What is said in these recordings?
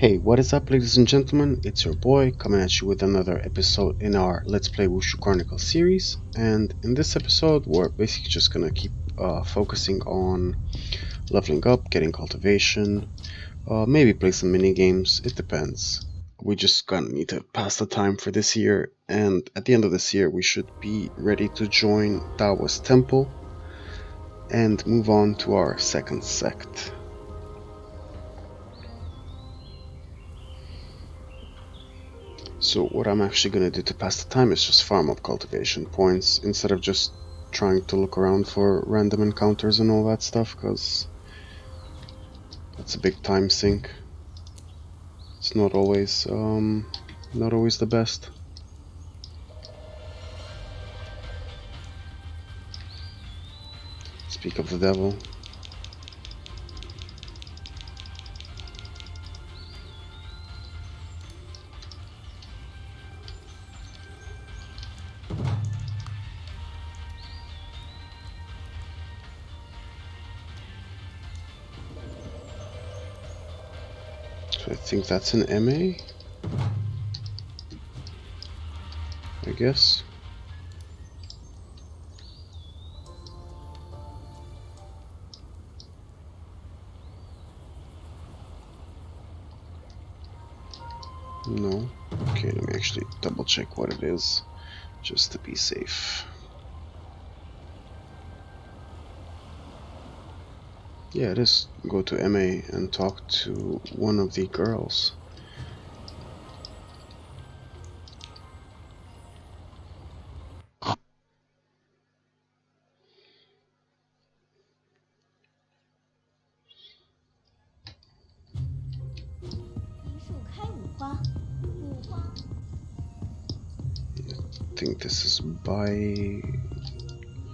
Hey, what is up, ladies and gentlemen? It's your boy coming at you with another episode in our Let's Play Wushu Chronicles series. And in this episode, we're basically just gonna keep focusing on leveling up, getting cultivation, maybe play some mini games. It depends. We just gonna need to pass the time for this year, and at the end of this year, we should be ready to join Taoist Temple and move on to our second sect. So what I'm actually going to do to pass the time is just farm up cultivation points instead of just trying to look around for random encounters and all that stuff, because that's a big time sink. It's not always the best. Speak of the devil. So I think that's an MA, I guess. No. Okay, let me actually double check what it is, just to be safe. Yeah, it is. Go to MA and talk to one of the girls. I think this is by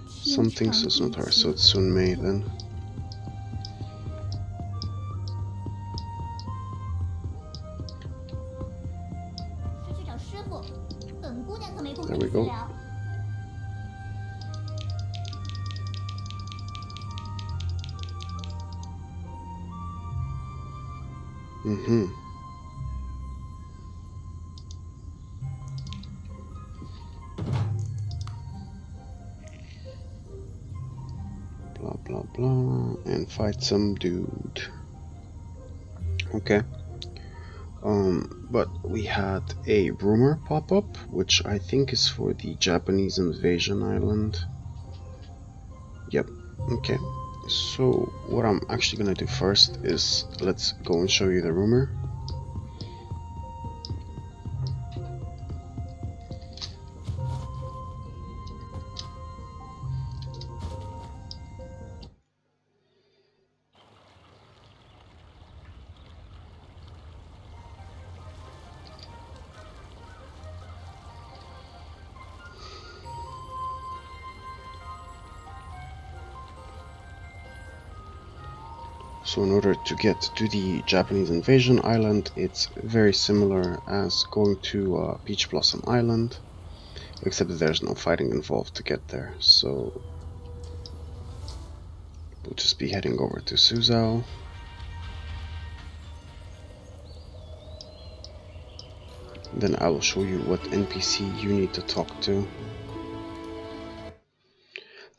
something, so it's not her, so it's Sun Mei then. There we go. Blah blah blah, and fight some dude. Okay. But we had a rumor pop up, which I think is for the Japanese invasion island. Yep. Okay. So what I'm actually gonna do first is let's go and show you the rumor. So in order to get to the Japanese invasion island, it's very similar as going to Peach Blossom Island, except that there's no fighting involved to get there. So we'll just be heading over to Suzhou. Then I will show you what NPC you need to talk to.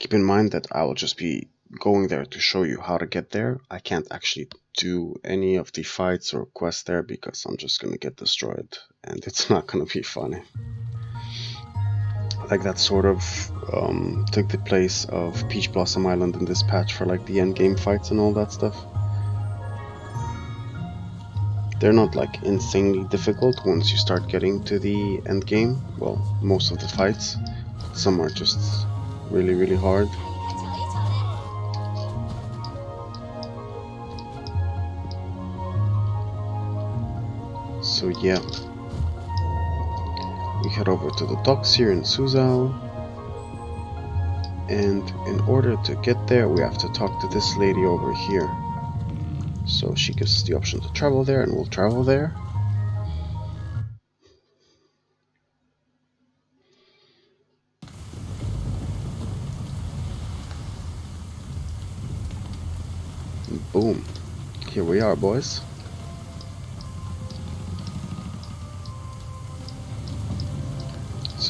Keep in mind that I will just be going there to show you how to get there. I can't actually do any of the fights or quests there because I'm just gonna get destroyed and it's not gonna be funny. Like that sort of took the place of Peach Blossom Island in this patch for like the end game fights and all that stuff. They're not like insanely difficult once you start getting to the end game. Well, most of the fights. Some are just really hard. So yeah, we head over to the docks here in Suzhou, and in order to get there we have to talk to this lady over here. So she gives us the option to travel there, and we'll travel there. And boom, here we are, boys.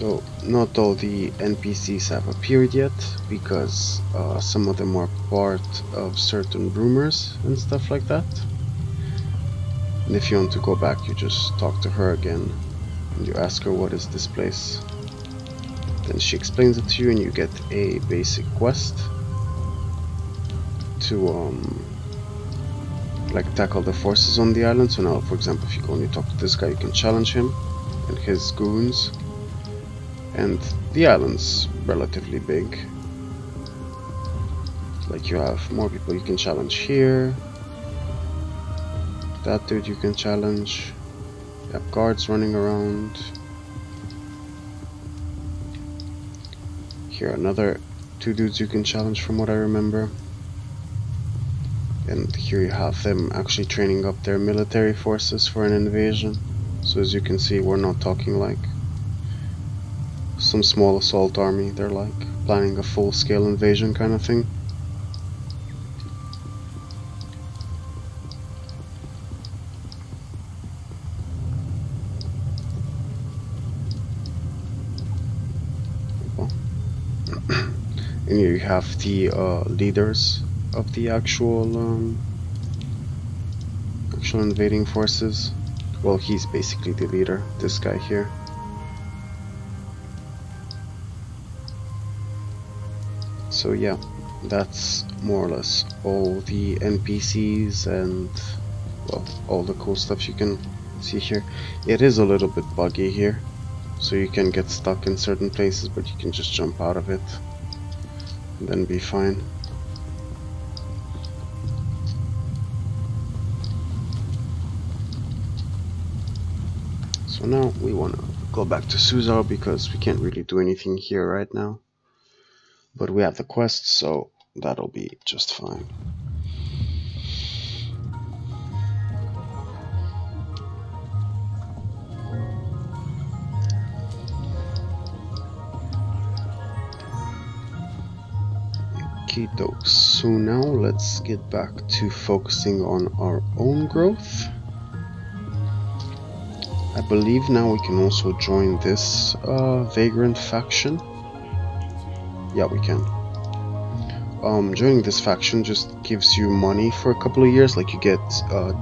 So not all the NPCs have appeared yet, because some of them are part of certain rumors and stuff like that. And if you want to go back, you just talk to her again and you ask her what is this place. Then she explains it to you and you get a basic quest to like tackle the forces on the island. So now, for example, if you go and you talk to this guy, you can challenge him and his goons. And the island's relatively big. Like, you have more people you can challenge here. That dude you can challenge. You have guards running around. Here, another 2 dudes you can challenge from what I remember. And here you have them actually training up their military forces for an invasion. So as you can see, we're not talking like some small assault army. They're like planning a full-scale invasion kind of thing. And here you have the leaders of the actual invading forces. Well, he's basically the leader, this guy here. So yeah, that's more or less all the NPCs and, well, all the cool stuff you can see here. It is a little bit buggy here, so you can get stuck in certain places, but you can just jump out of it and then be fine. So now we want to go back to Suzhou because we can't really do anything here right now. But we have the quest, so that'll be just fine. Okey-doke. So now let's get back to focusing on our own growth. I believe now we can also join this vagrant faction. Yeah, we can. Joining this faction just gives you money for a couple of years. Like, you get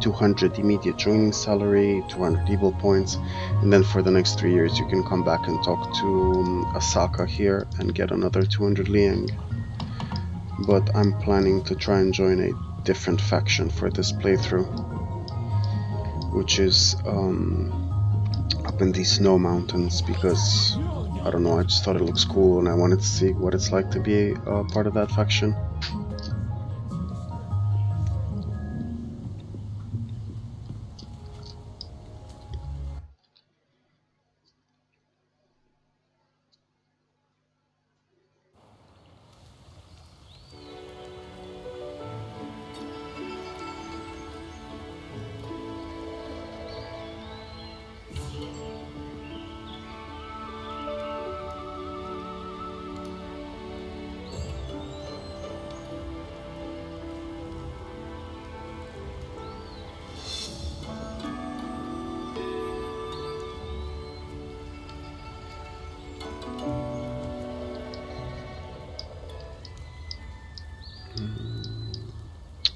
200 immediate joining salary, 200 evil points, and then for the next 3 years you can come back and talk to Asaka here and get another 200 liang. But I'm planning to try and join a different faction for this playthrough, which is up in these snow mountains, because I don't know, I just thought it looks cool and I wanted to see what it's like to be a part of that faction.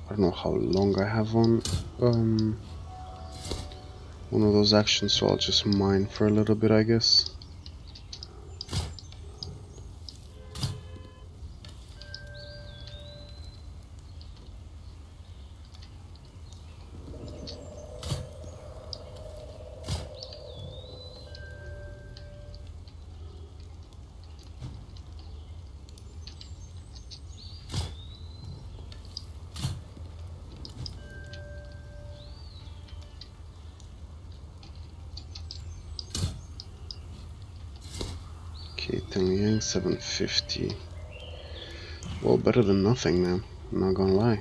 I don't know how long I have on one of those actions, so I'll just mine for a little bit, I guess. Okay, 10 yang, 750. Well, better than nothing, man. I'm not gonna lie.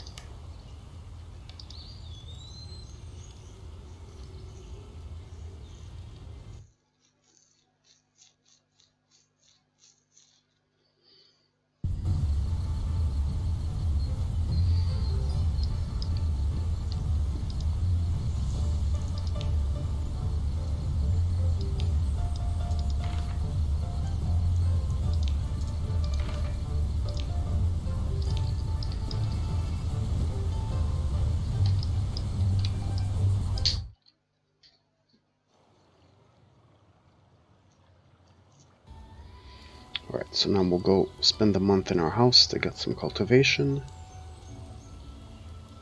So now we'll go spend a month in our house to get some cultivation,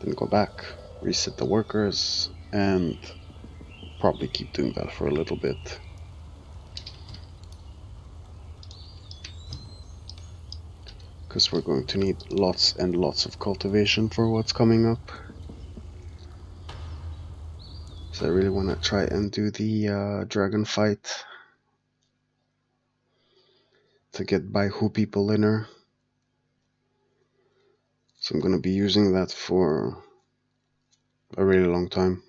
then go back, reset the workers, and probably keep doing that for a little bit. Because we're going to need lots and lots of cultivation for what's coming up. So I really want to try and do the dragon fight to get by Who people in her. So I'm going to be using that for a really long time.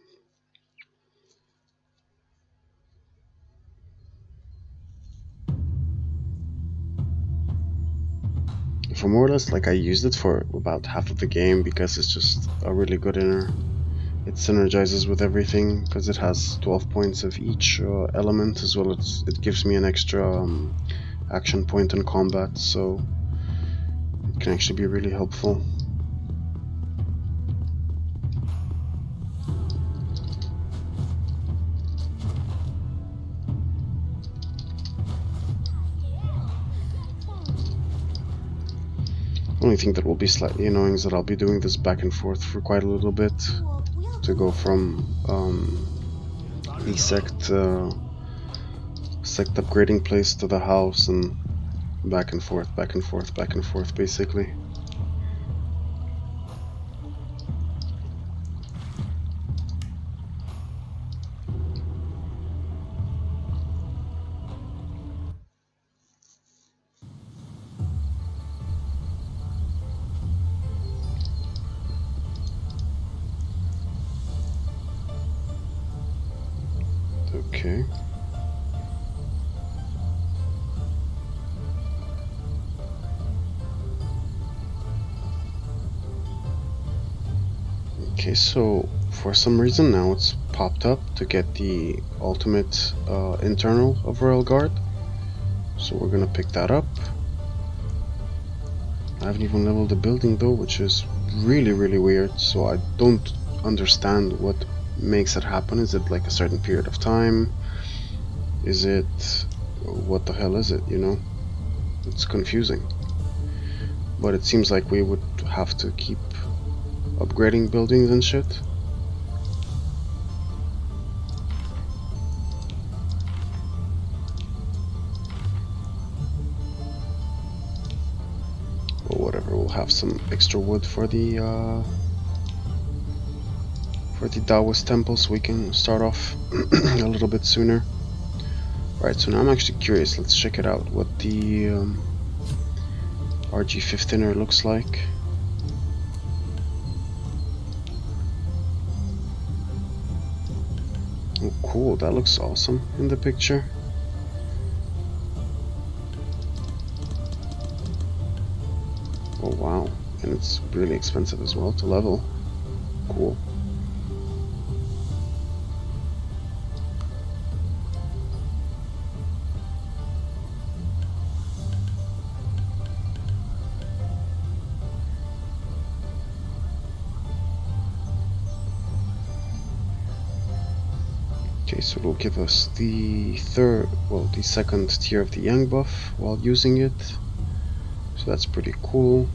For more or less, like I used it for about half of the game because it's just a really good inner. It synergizes with everything because it has 12 points of each element, as well as it gives me an extra action point in combat, so it can actually be really helpful. The only thing that will be slightly annoying is that I'll be doing this back and forth for quite a little bit to go from the sect upgrading place to the house and back and forth, back and forth, back and forth, basically. Okay. Okay, so for some reason now it's popped up to get the ultimate internal of Royal Guard. So we're gonna pick that up. I haven't even leveled the building though, which is really, really weird. So I don't understand what makes it happen. Is it like a certain period of time? Is it... what the hell is it, you know? It's confusing. But it seems like we would have to keep upgrading buildings and shit. Or whatever, we'll have some extra wood for the Taoist temple so we can start off a little bit sooner. Alright, so now I'm actually curious. Let's check it out, what the RG 15er looks like. Oh cool, that looks awesome in the picture. Oh wow, and it's really expensive as well to level. Cool. Okay, so it'll give us the second tier of the Yang buff while using it. So that's pretty cool.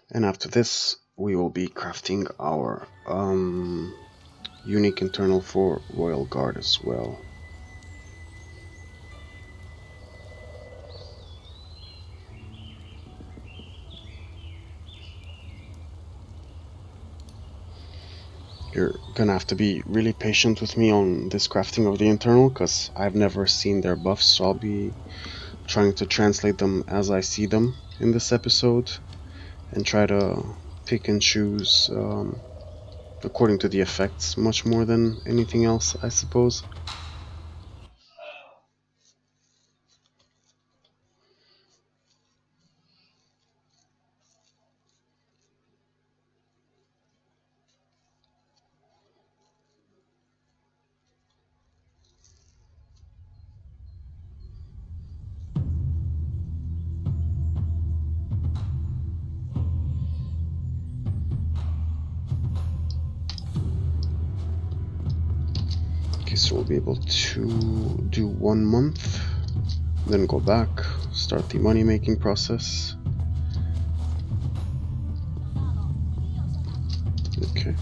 And after this, we will be crafting our unique internal for Royal Guard as well. You're gonna have to be really patient with me on this crafting of the internal, because I've never seen their buffs, so I'll be trying to translate them as I see them in this episode, and try to pick and choose according to the effects, much more than anything else, I suppose. Okay, so we'll be able to do 1 month, then go back, start the money making process. Okay.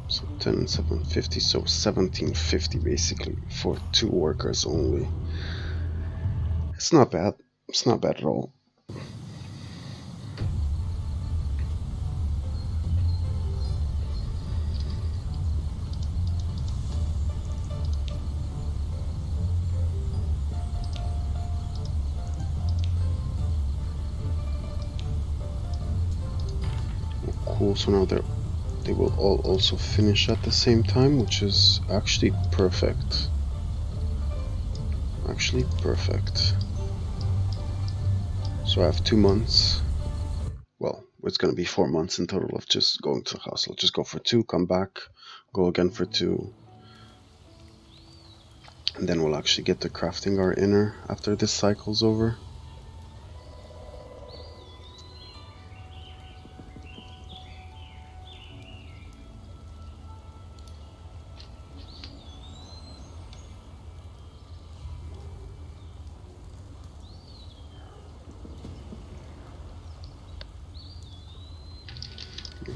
So 10 and 750, so 1750 basically for 2 workers only. It's not bad. It's not bad at all. Cool, so now they will all also finish at the same time, which is actually perfect. Actually perfect. So I have 2 months. Well, it's gonna be 4 months in total of just going to the house. I'll just go for 2, come back, go again for 2. And then we'll actually get to crafting our inner after this cycle's over.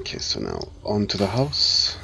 Okay, so now on to the house.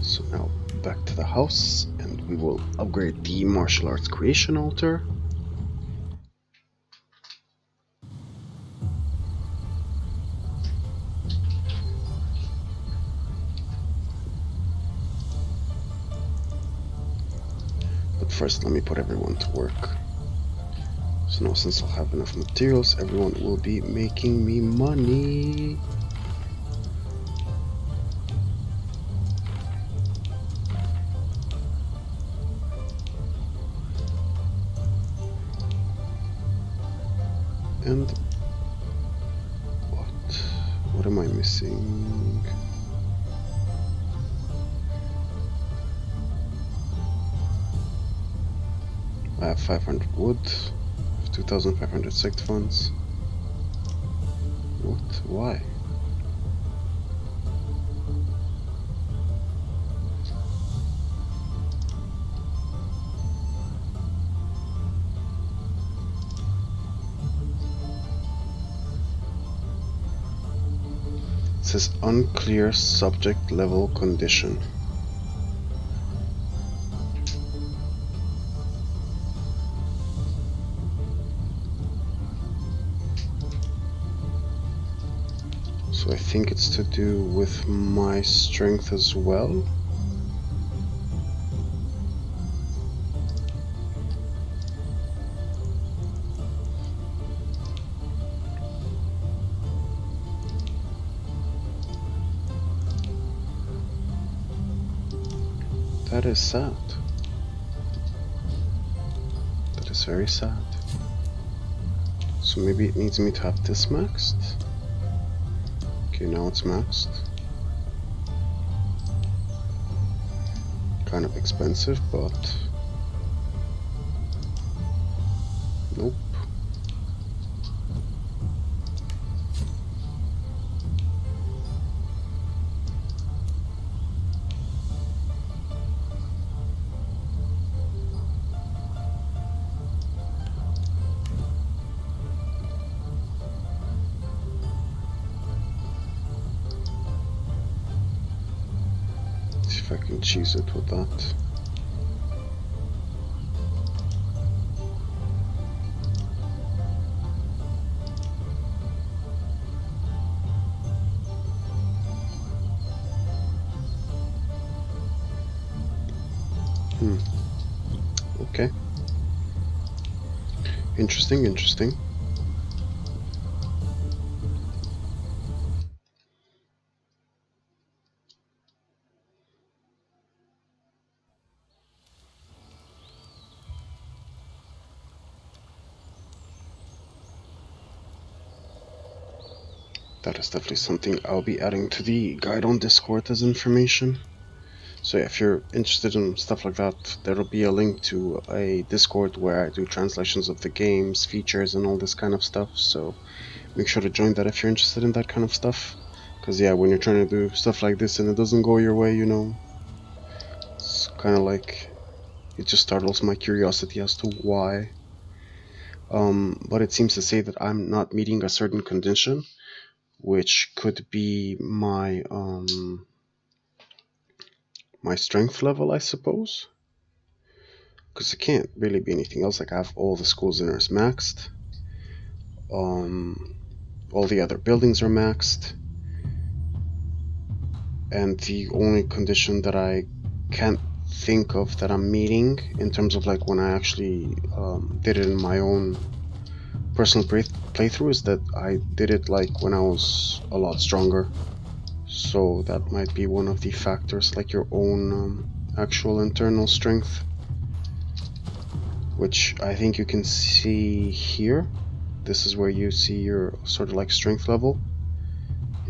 So now back to the house, and we will upgrade the martial arts creation altar. But first let me put everyone to work. So now since I'll have enough materials, everyone will be making me money. And what am I missing? I have 500 wood, 2,500 sect funds. What? Why? It says unclear subject level condition. So I think it's to do with my strength as well. That is sad. That is very sad. So maybe it needs me to have this maxed. Okay, now it's maxed. Kind of expensive, but nope. See if I can cheese it with that. Okay. Interesting, interesting. That is definitely something I'll be adding to the guide on Discord as information. So yeah, if you're interested in stuff like that, there'll be a link to a Discord where I do translations of the games, features, and all this kind of stuff. So make sure to join that if you're interested in that kind of stuff. Because yeah, when you're trying to do stuff like this and it doesn't go your way, you know, it's kind of like, it just startles my curiosity as to why. But it seems to say that I'm not meeting a certain condition, which could be my strength level, I suppose. Because it can't really be anything else. Like, I have all the school dinners maxed. All the other buildings are maxed. And the only condition that I can't think of that I'm meeting in terms of like when I actually did it in my own personal playthrough is that I did it like when I was a lot stronger. So that might be one of the factors, like your own actual internal strength, which I think you can see here. This is where you see your sort of like strength level.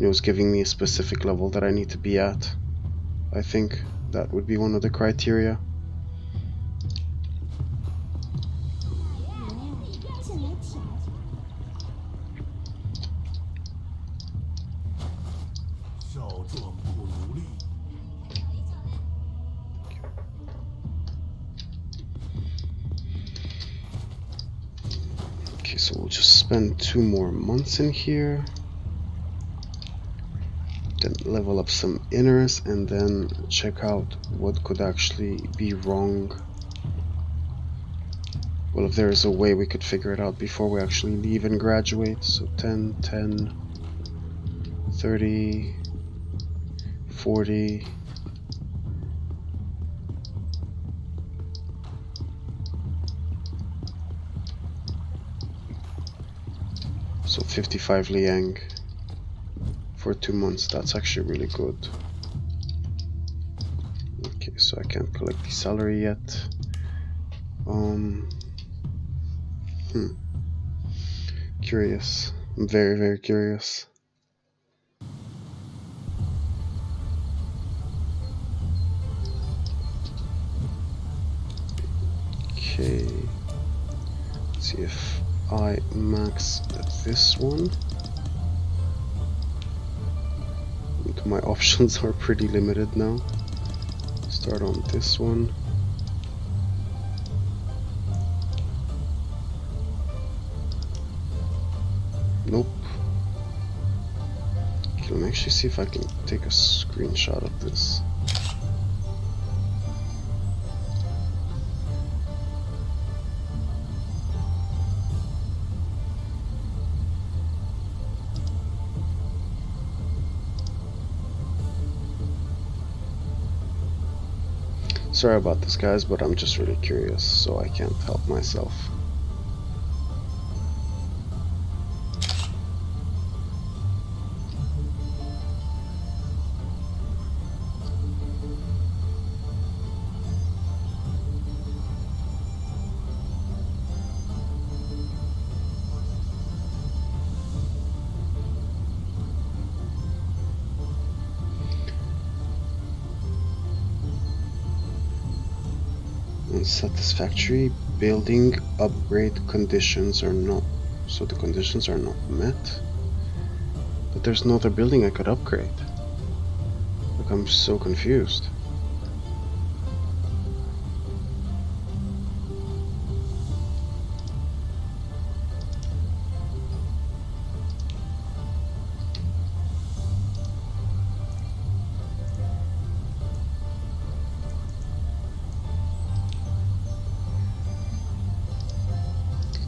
It was giving me a specific level that I need to be at. I think that would be one of the criteria. Okay, so we'll just spend 2 more months in here. Then level up some inners and then check out what could actually be wrong. Well, if there is a way we could figure it out before we actually leave and graduate. So 10, 10, 30, 40. So 55 liang for 2 months. That's actually really good. Okay, so I can't collect the salary yet. Curious. I'm very, very curious. Okay. Let's see if I max this one. My options are pretty limited now. Start on this one. Nope. Okay, let me actually see if I can take a screenshot of this. Sorry about this, guys, but I'm just really curious, so I can't help myself. Unsatisfactory building upgrade conditions are not. So the conditions are not met? But there's no other building I could upgrade. Like, I'm so confused.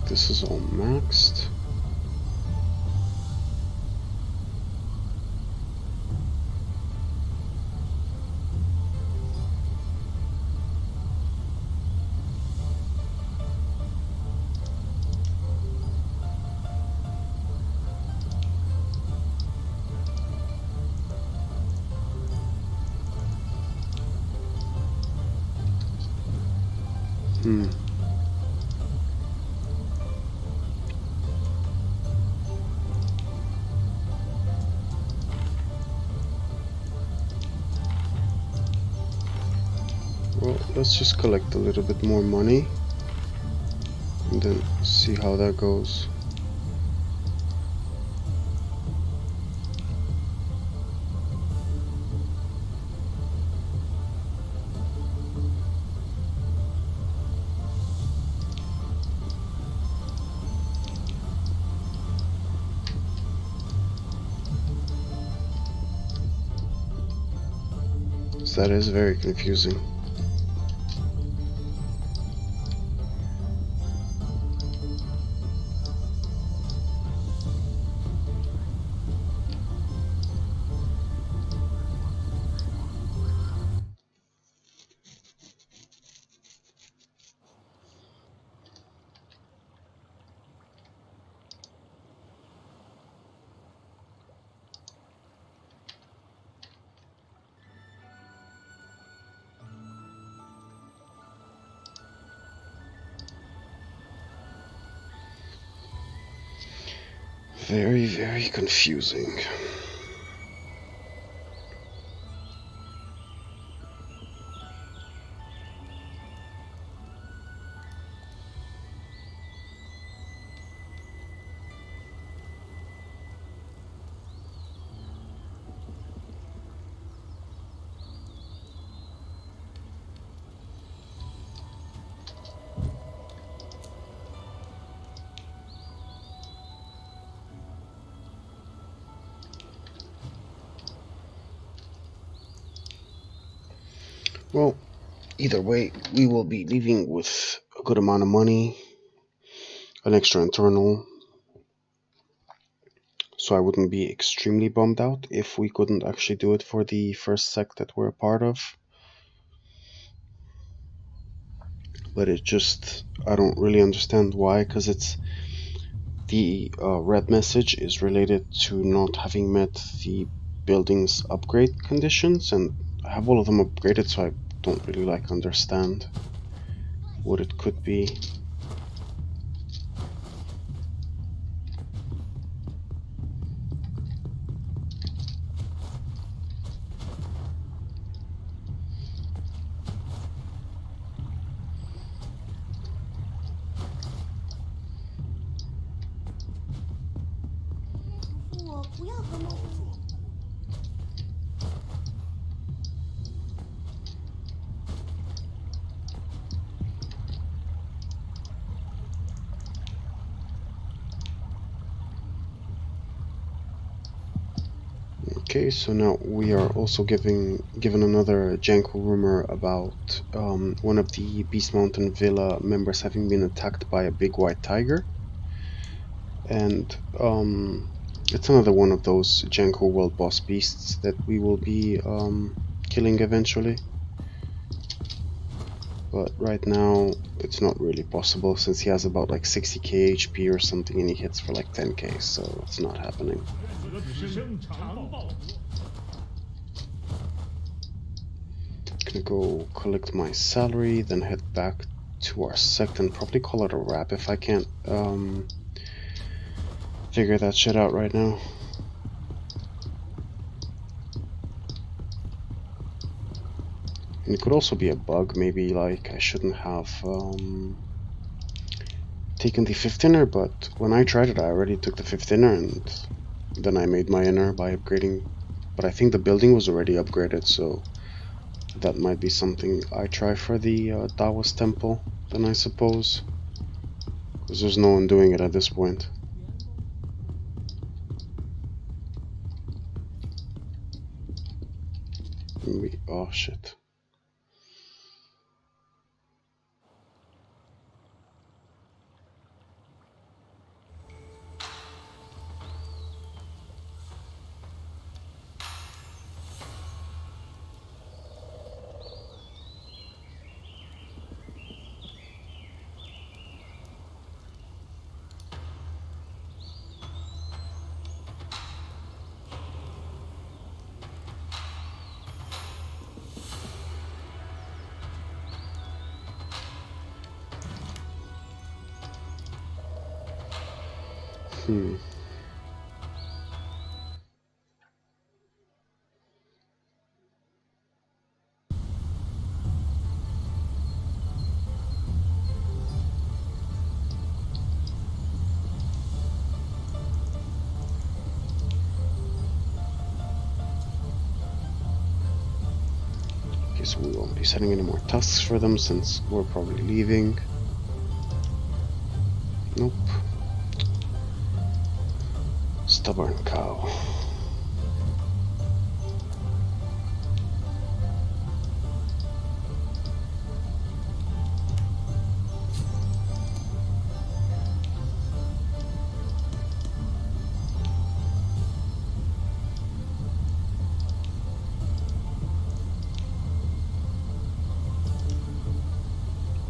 This is all maxed. Well, let's just collect a little bit more money and then see how that goes. So that is very confusing. Very, very confusing. Well, either way, we will be leaving with a good amount of money, an extra internal, so I wouldn't be extremely bummed out if we couldn't actually do it for the first sect that we're a part of. But it just, I don't really understand why, because it's the red message is related to not having met the building's upgrade conditions, and I have all of them upgraded, so I don't really understand what it could be. Okay, so now we are also given another Janko rumor about one of the Beast Mountain Villa members having been attacked by a big white tiger, and it's another one of those Janko world boss beasts that we will be killing eventually. But right now it's not really possible since he has about like 60k HP or something and he hits for like 10k, so it's not happening. Gonna go collect my salary, then head back to our sect and probably call it a wrap if I can't figure that shit out right now. And it could also be a bug, maybe like I shouldn't have taken the 5th inner, but when I tried it I already took the 5th inner and then I made my inner by upgrading. But I think the building was already upgraded, so that might be something I try for the Taoist temple then, I suppose, because there's no one doing it at this point. Maybe, oh shit. Hmm. Okay, so we won't be setting any more tasks for them since we're probably leaving. Nope. Stubborn cow.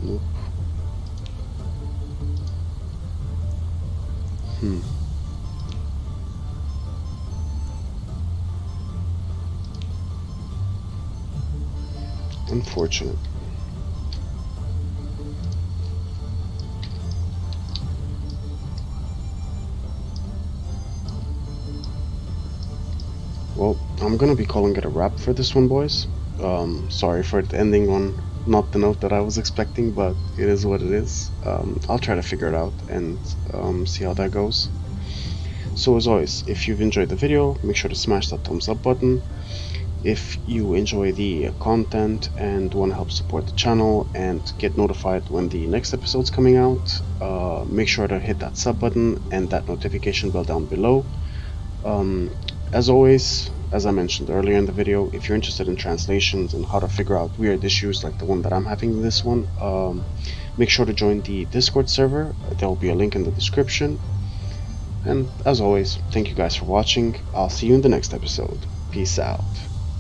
Nope. Hmm. Unfortunate. Well, I'm gonna be calling it a wrap for this one, boys. Sorry for it ending on not the note that I was expecting, but it is what it is. I'll try to figure it out and see how that goes. So as always, if you've enjoyed the video, make sure to smash that thumbs up button. If you enjoy the content and want to help support the channel and get notified when the next episode's coming out, make sure to hit that sub button and that notification bell down below. As always, as I mentioned earlier in the video, if you're interested in translations and how to figure out weird issues like the one that I'm having in this one, make sure to join the Discord server. There will be a link in the description. And as always, thank you guys for watching. I'll see you in the next episode. Peace out.